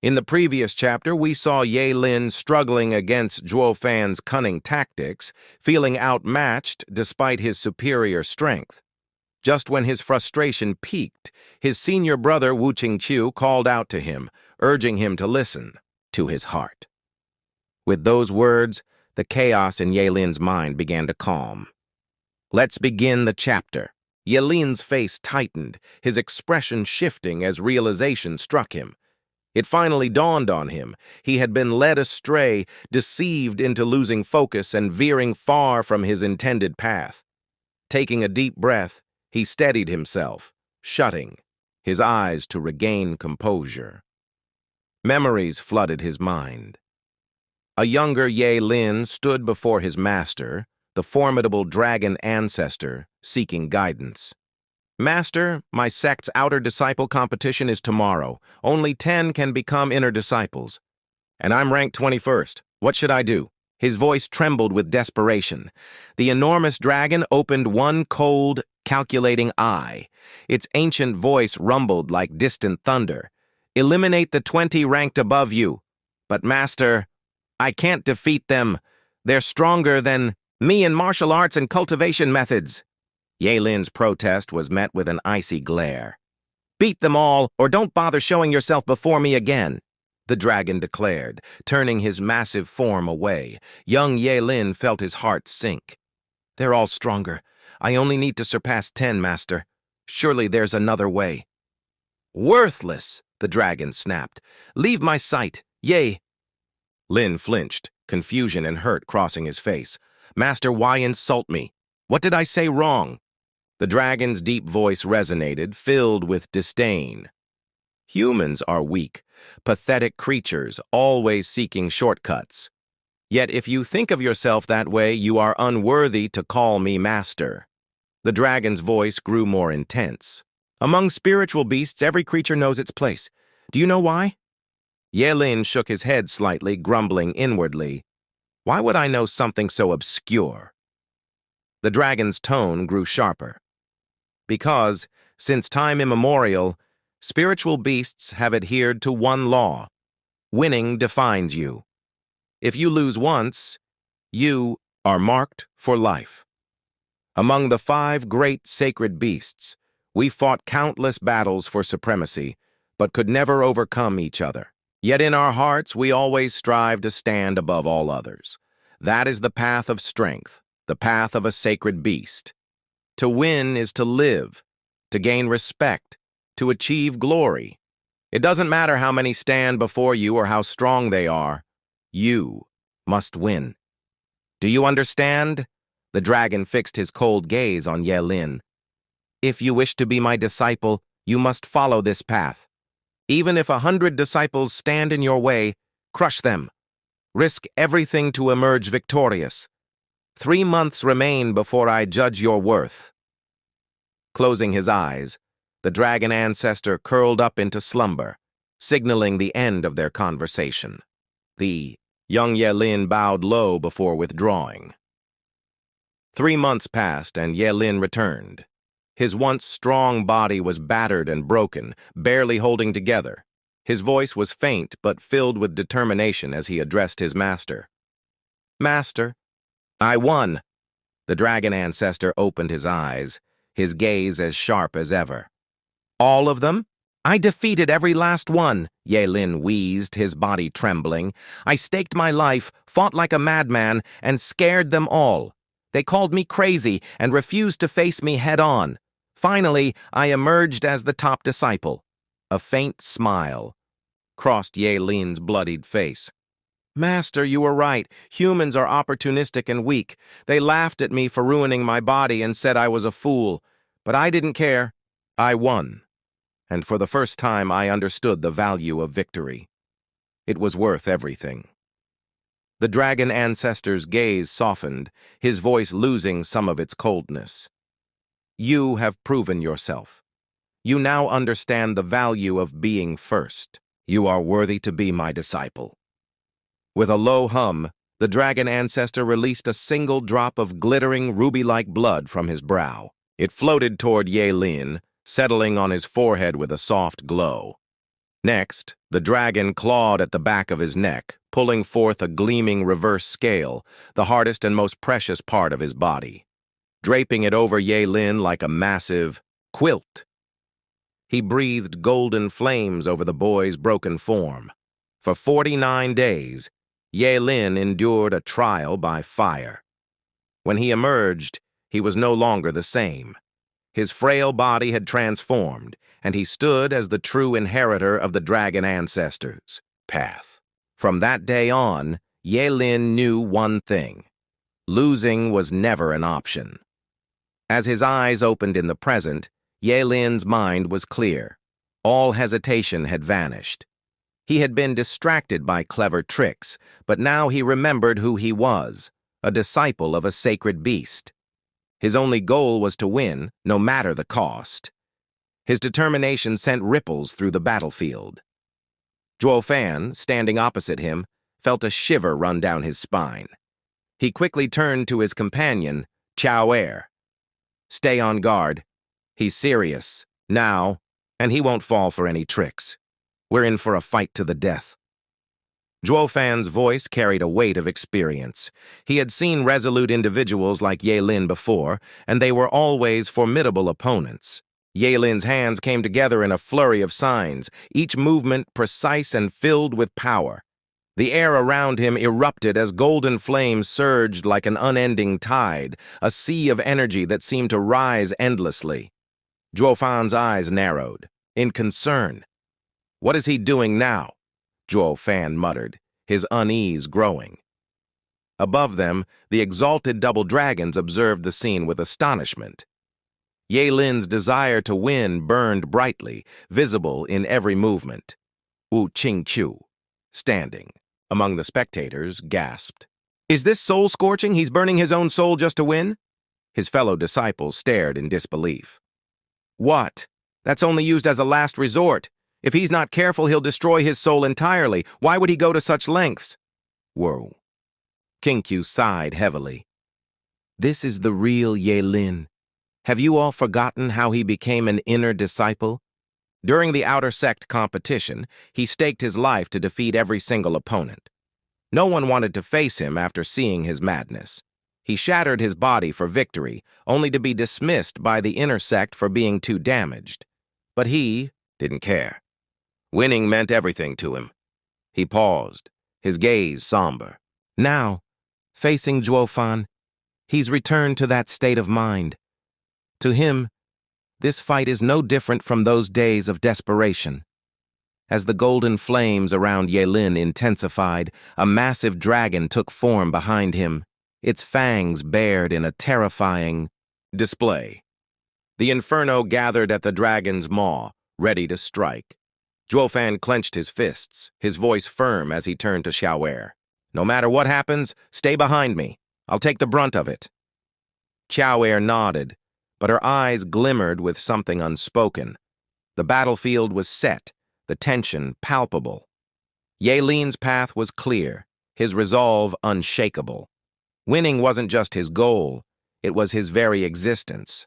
In the previous chapter, we saw Ye Lin struggling against Zhuo Fan's cunning tactics, feeling outmatched despite his superior strength. Just when his frustration peaked, his senior brother Wu Qingqiu called out to him, urging him to listen to his heart. With those words, the chaos in Ye Lin's mind began to calm. Let's begin the chapter. Ye Lin's face tightened, his expression shifting as realization struck him. It finally dawned on him. He had been led astray, deceived into losing focus and veering far from his intended path. Taking a deep breath, he steadied himself, shutting his eyes to regain composure. Memories flooded his mind. A younger Ye Lin stood before his master, the formidable dragon ancestor, seeking guidance. Master, my sect's outer disciple competition is tomorrow. Only 10 can become inner disciples. And I'm ranked 21st. What should I do? His voice trembled with desperation. The enormous dragon opened one cold, calculating eye. Its ancient voice rumbled like distant thunder. Eliminate the 20 ranked above you. But Master, I can't defeat them. They're stronger than me in martial arts and cultivation methods. Ye Lin's protest was met with an icy glare. Beat them all, or don't bother showing yourself before me again, the dragon declared, turning his massive form away. Young Ye Lin felt his heart sink. They're all stronger. I only need to surpass 10, Master. Surely there's another way. Worthless, the dragon snapped. Leave my sight, Ye. Lin flinched, confusion and hurt crossing his face. Master, why insult me? What did I say wrong? The dragon's deep voice resonated, filled with disdain. Humans are weak, pathetic creatures, always seeking shortcuts. Yet if you think of yourself that way, you are unworthy to call me master. The dragon's voice grew more intense. Among spiritual beasts, every creature knows its place. Do you know why? Ye Lin shook his head slightly, grumbling inwardly. Why would I know something so obscure? The dragon's tone grew sharper. Because, since time immemorial, spiritual beasts have adhered to one law. Winning defines you. If you lose once, you are marked for life. Among the 5 great sacred beasts, we fought countless battles for supremacy, but could never overcome each other. Yet in our hearts, we always strive to stand above all others. That is the path of strength, the path of a sacred beast. To win is to live, to gain respect, to achieve glory. It doesn't matter how many stand before you or how strong they are. You must win. Do you understand? The dragon fixed his cold gaze on Ye Lin. If you wish to be my disciple, you must follow this path. Even if 100 disciples stand in your way, crush them. Risk everything to emerge victorious. 3 months remain before I judge your worth. Closing his eyes, the dragon ancestor curled up into slumber, signaling the end of their conversation. The young Ye Lin bowed low before withdrawing. 3 months passed and Ye Lin returned. His once strong body was battered and broken, barely holding together. His voice was faint but filled with determination as he addressed his master. Master, I won. The dragon ancestor opened his eyes, his gaze as sharp as ever. All of them? I defeated every last one, Ye Lin wheezed, his body trembling. I staked my life, fought like a madman, and scared them all. They called me crazy and refused to face me head-on. Finally, I emerged as the top disciple. A faint smile crossed Ye Lin's bloodied face. Master, you were right. Humans are opportunistic and weak. They laughed at me for ruining my body and said I was a fool. But I didn't care. I won. And for the first time, I understood the value of victory. It was worth everything. The dragon ancestor's gaze softened, his voice losing some of its coldness. You have proven yourself. You now understand the value of being first. You are worthy to be my disciple. With a low hum, the dragon ancestor released a single drop of glittering ruby-like blood from his brow. It floated toward Ye Lin, settling on his forehead with a soft glow. Next, the dragon clawed at the back of his neck, pulling forth a gleaming reverse scale, the hardest and most precious part of his body, draping it over Ye Lin like a massive quilt. He breathed golden flames over the boy's broken form. For 49 days, Ye Lin endured a trial by fire. When he emerged, he was no longer the same. His frail body had transformed, and he stood as the true inheritor of the dragon ancestors' path. From that day on, Ye Lin knew one thing: losing was never an option. As his eyes opened in the present, Ye Lin's mind was clear. All hesitation had vanished. He had been distracted by clever tricks, but now he remembered who he was, a disciple of a sacred beast. His only goal was to win, no matter the cost. His determination sent ripples through the battlefield. Zhuo Fan, standing opposite him, felt a shiver run down his spine. He quickly turned to his companion, Chao Er. "Stay on guard. He's serious, now, and he won't fall for any tricks. We're in for a fight to the death." Zhuo Fan's voice carried a weight of experience. He had seen resolute individuals like Ye Lin before, and they were always formidable opponents. Ye Lin's hands came together in a flurry of signs, each movement precise and filled with power. The air around him erupted as golden flames surged like an unending tide, a sea of energy that seemed to rise endlessly. Zhuo Fan's eyes narrowed, in concern. "What is he doing now?" Zhuo Fan muttered, his unease growing. Above them, the exalted double dragons observed the scene with astonishment. Ye Lin's desire to win burned brightly, visible in every movement. Wu Qingqiu, standing among the spectators, gasped. "Is this soul-scorching? He's burning his own soul just to win?" His fellow disciples stared in disbelief. "What? That's only used as a last resort. If he's not careful, he'll destroy his soul entirely. Why would he go to such lengths?" Whoa. Qingqiu sighed heavily. "This is the real Ye Lin. Have you all forgotten how he became an inner disciple? During the outer sect competition, he staked his life to defeat every single opponent. No one wanted to face him after seeing his madness. He shattered his body for victory, only to be dismissed by the inner sect for being too damaged. But he didn't care. Winning meant everything to him." He paused, his gaze somber. Now, facing Zhuo Fan, he's returned to that state of mind. To him, this fight is no different from those days of desperation. As the golden flames around Ye Lin intensified, a massive dragon took form behind him, its fangs bared in a terrifying display. The inferno gathered at the dragon's maw, ready to strike. Zhuo Fan clenched his fists, his voice firm as he turned to Chao Er. "No matter what happens, stay behind me. I'll take the brunt of it." Chao Er nodded, but her eyes glimmered with something unspoken. The battlefield was set, the tension palpable. Ye Lin's path was clear, his resolve unshakable. Winning wasn't just his goal, it was his very existence.